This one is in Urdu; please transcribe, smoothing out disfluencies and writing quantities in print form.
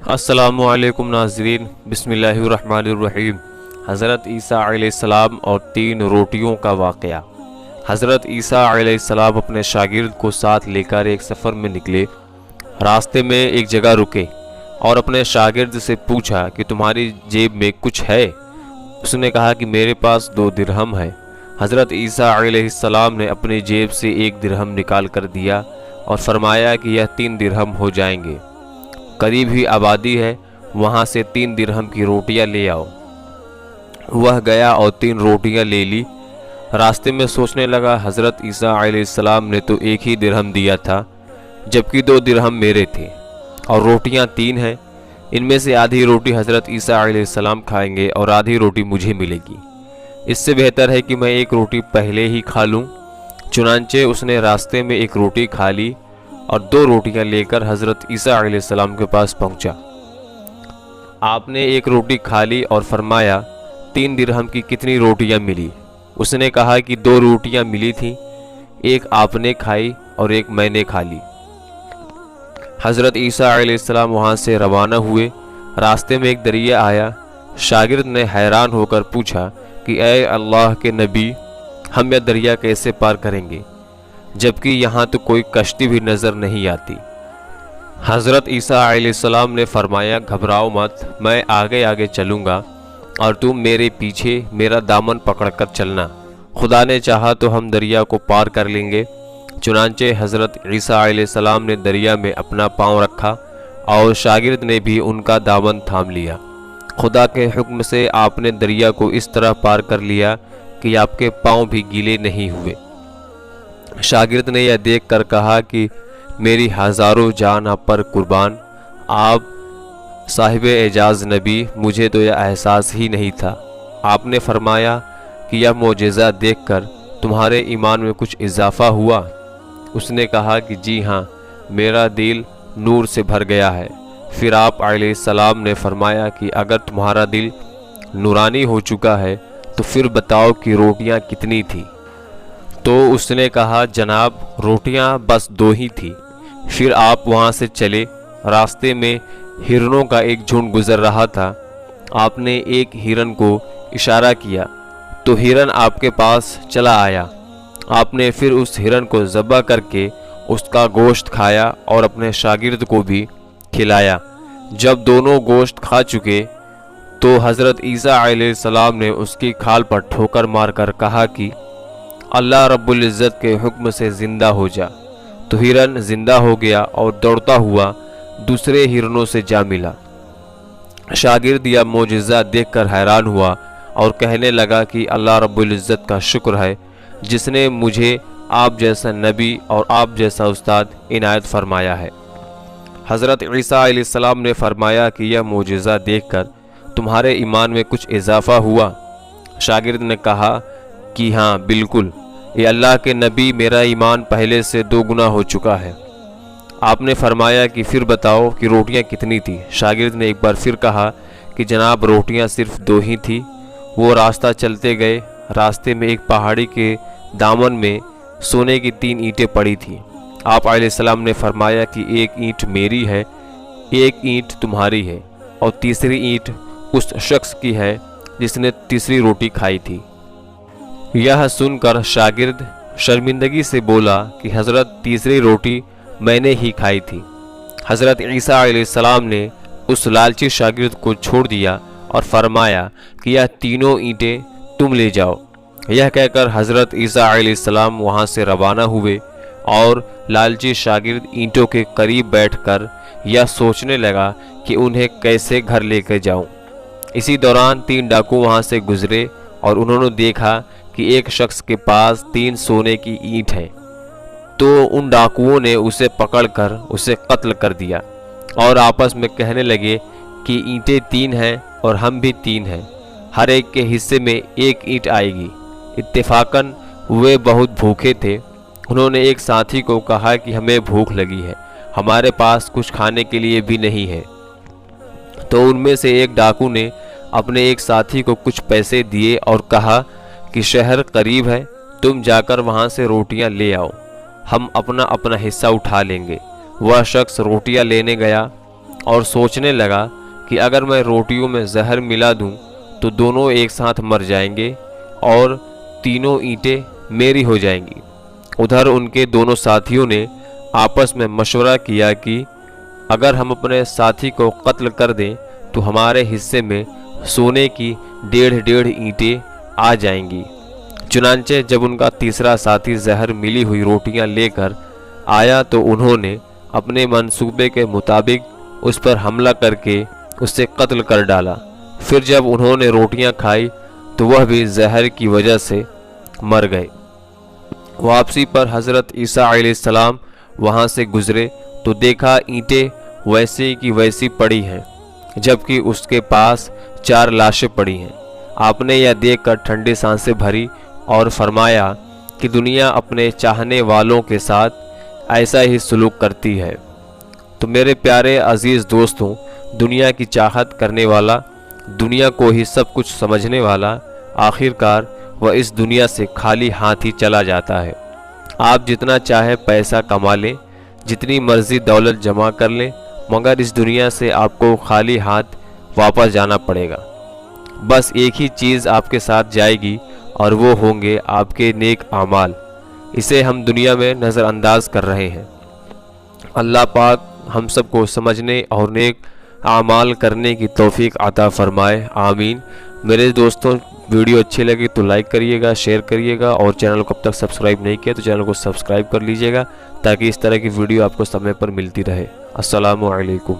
السلام علیکم ناظرین، بسم اللہ الرحمن الرحیم۔ حضرت عیسیٰ علیہ السلام اور 3 روٹیوں کا واقعہ۔ حضرت عیسیٰ علیہ السلام اپنے شاگرد کو ساتھ لے کر ایک سفر میں نکلے۔ راستے میں ایک جگہ رکے اور اپنے شاگرد سے پوچھا کہ تمہاری جیب میں کچھ ہے؟ اس نے کہا کہ میرے پاس 2 درہم ہے۔ حضرت عیسیٰ علیہ السلام نے اپنی جیب سے 1 درہم نکال کر دیا اور فرمایا کہ یہ 3 درہم ہو جائیں گے۔ قریب ہی آبادی ہے، وہاں سے 3 درہم کی روٹیاں لے آؤ۔ وہ گیا اور 3 روٹیاں لے لی۔ راستے میں سوچنے لگا، حضرت عیسیٰ علیہ السلام نے تو 1 ہی درہم دیا تھا، جبکہ 2 درہم میرے تھے اور روٹیاں 3 ہیں۔ ان میں سے آدھی روٹی حضرت عیسیٰ علیہ السلام کھائیں گے اور آدھی روٹی مجھے ملے گی۔ اس سے بہتر ہے کہ میں 1 روٹی پہلے ہی کھا لوں۔ چنانچہ اس نے راستے میں 1 روٹی کھا لی اور 2 روٹیاں لے کر حضرت عیسیٰ علیہ السلام کے پاس پہنچا۔ آپ نے 1 روٹی کھا لی اور فرمایا، 3 درہم کی کتنی روٹیاں ملی؟ اس نے کہا کہ 2 روٹیاں ملی تھیں، 1 آپ نے کھائی اور 1 میں نے کھا لی۔ حضرت عیسیٰ علیہ السلام وہاں سے روانہ ہوئے۔ راستے میں ایک دریا آیا۔ شاگرد نے حیران ہو کر پوچھا کہ اے اللہ کے نبی، ہم یہ دریا کیسے پار کریں گے، جبکہ یہاں تو کوئی کشتی بھی نظر نہیں آتی؟ حضرت عیسیٰ علیہ السلام نے فرمایا، گھبراؤ مت، میں آگے آگے چلوں گا اور تم میرے پیچھے میرا دامن پکڑ کر چلنا، خدا نے چاہا تو ہم دریا کو پار کر لیں گے۔ چنانچہ حضرت عیسیٰ علیہ السلام نے دریا میں اپنا پاؤں رکھا اور شاگرد نے بھی ان کا دامن تھام لیا۔ خدا کے حکم سے آپ نے دریا کو اس طرح پار کر لیا کہ آپ کے پاؤں بھی گیلے نہیں ہوئے۔ شاگرد نے یہ دیکھ کر کہا کہ میری ہزاروں جان آپ پر قربان، آپ صاحب اعجاز نبی، مجھے تو یہ احساس ہی نہیں تھا۔ آپ نے فرمایا کہ یہ معجزہ دیکھ کر تمہارے ایمان میں کچھ اضافہ ہوا؟ اس نے کہا کہ جی ہاں، میرا دل نور سے بھر گیا ہے۔ پھر آپ علیہ السلام نے فرمایا کہ اگر تمہارا دل نورانی ہو چکا ہے تو پھر بتاؤ کہ روٹیاں کتنی تھیں؟ تو اس نے کہا، جناب روٹیاں بس 2 ہی تھی۔ پھر آپ وہاں سے چلے۔ راستے میں ہرنوں کا ایک جھنڈ گزر رہا تھا۔ آپ نے ایک ہرن کو اشارہ کیا تو ہرن آپ کے پاس چلا آیا۔ آپ نے پھر اس ہرن کو ذبح کر کے اس کا گوشت کھایا اور اپنے شاگرد کو بھی کھلایا۔ جب دونوں گوشت کھا چکے تو حضرت عیسیٰ علیہ السلام نے اس کی کھال پر ٹھوکر مار کر کہا کہ اللہ رب العزت کے حکم سے زندہ ہو جا۔ تو ہرن زندہ ہو گیا اور دوڑتا ہوا دوسرے ہرنوں سے جا ملا۔ شاگرد یہ معجزہ دیکھ کر حیران ہوا اور کہنے لگا کہ اللہ رب العزت کا شکر ہے جس نے مجھے آپ جیسا نبی اور آپ جیسا استاد عنایت فرمایا ہے۔ حضرت عیسیٰ علیہ السلام نے فرمایا کہ یہ معجزہ دیکھ کر تمہارے ایمان میں کچھ اضافہ ہوا؟ شاگرد نے کہا کہ ہاں بالکل، یہ اللہ کے نبی، میرا ایمان پہلے سے 2 گنا ہو چکا ہے۔ آپ نے فرمایا کہ پھر بتاؤ کہ روٹیاں کتنی تھی؟ شاگرد نے ایک بار پھر کہا کہ جناب روٹیاں صرف 2 ہی تھی۔ وہ راستہ چلتے گئے۔ راستے میں ایک پہاڑی کے دامن میں سونے کی 3 اینٹیں پڑی تھیں۔ آپ علیہ السلام نے فرمایا کہ 1 اینٹ میری ہے، 1 اینٹ تمہاری ہے اور تیسری اینٹ اس شخص کی ہے جس نے تیسری روٹی کھائی تھی۔ یہ سن کر شاگرد شرمندگی سے بولا کہ حضرت تیسری روٹی میں نے ہی کھائی تھی۔ حضرت عیسیٰ علیہ السلام نے اس لالچی شاگرد کو چھوڑ دیا اور فرمایا کہ یہ 3 اینٹیں تم لے جاؤ۔ یہ کہہ کر حضرت عیسیٰ علیہ السلام وہاں سے روانہ ہوئے اور لالچی شاگرد اینٹوں کے قریب بیٹھ کر یہ سوچنے لگا کہ انہیں کیسے گھر لے کر جاؤں۔ اسی دوران 3 ڈاکو وہاں سے گزرے اور انہوں نے دیکھا کہ ایک شخص کے پاس 3 سونے کی اینٹ ہیں۔ تو ان ڈاکوؤں نے اسے پکڑ کر اسے قتل کر دیا اور آپس میں کہنے لگے کہ اینٹیں 3 ہیں اور ہم بھی 3 ہیں، ہر ایک کے حصے میں 1 اینٹ آئے گی۔ اتفاقاً وہ بہت بھوکے تھے۔ انہوں نے ایک ساتھی کو کہا کہ ہمیں بھوک لگی ہے، ہمارے پاس کچھ کھانے کے لیے بھی نہیں ہے۔ تو ان میں سے ایک ڈاکو نے اپنے ایک ساتھی کو کچھ پیسے دیے اور کہا کہ شہر قریب ہے، تم جا کر وہاں سے روٹیاں لے آؤ، ہم اپنا حصہ اٹھا لیں گے۔ وہ شخص روٹیاں لینے گیا اور سوچنے لگا کہ اگر میں روٹیوں میں زہر ملا دوں تو دونوں ایک ساتھ مر جائیں گے اور تینوں اینٹیں میری ہو جائیں گی۔ ادھر ان کے دونوں ساتھیوں نے آپس میں مشورہ کیا کہ اگر ہم اپنے ساتھی کو قتل کر دیں تو ہمارے حصے میں سونے کی 1.5 اینٹیں آ جائیں گی۔ چنانچہ جب ان کا تیسرا ساتھی زہر ملی ہوئی روٹیاں لے کر آیا تو انہوں نے اپنے منصوبے کے مطابق اس پر حملہ کر کے اسے قتل کر ڈالا۔ پھر جب انہوں نے روٹیاں کھائی تو وہ بھی زہر کی وجہ سے مر گئے۔ واپسی پر حضرت عیسیٰ علیہ السلام وہاں سے گزرے تو دیکھا اینٹیں ویسی کی ویسی پڑی ہیں، جبکہ اس کے پاس 4 لاشیں پڑی ہیں۔ آپ نے یہ دیکھ کر ٹھنڈی سانسیں بھری اور فرمایا کہ دنیا اپنے چاہنے والوں کے ساتھ ایسا ہی سلوک کرتی ہے۔ تو میرے پیارے عزیز دوستوں، دنیا کی چاہت کرنے والا، دنیا کو ہی سب کچھ سمجھنے والا، آخرکار وہ اس دنیا سے خالی ہاتھ ہی چلا جاتا ہے۔ آپ جتنا چاہے پیسہ کما لیں، جتنی مرضی دولت جمع کر لیں، مگر اس دنیا سے آپ کو خالی ہاتھ واپس جانا پڑے گا۔ بس ایک ہی چیز آپ کے ساتھ جائے گی اور وہ ہوں گے آپ کے نیک اعمال۔ اسے ہم دنیا میں نظر انداز کر رہے ہیں۔ اللہ پاک ہم سب کو سمجھنے اور نیک اعمال کرنے کی توفیق عطا فرمائے، آمین۔ میرے دوستوں، ویڈیو اچھی لگی تو لائک کریے گا، شیئر کریے گا، اور چینل کو اب تک سبسکرائب نہیں کیا تو چینل کو سبسکرائب کر لیجئے گا تاکہ اس طرح کی ویڈیو آپ کو سمے پر ملتی رہے۔ السلام علیکم۔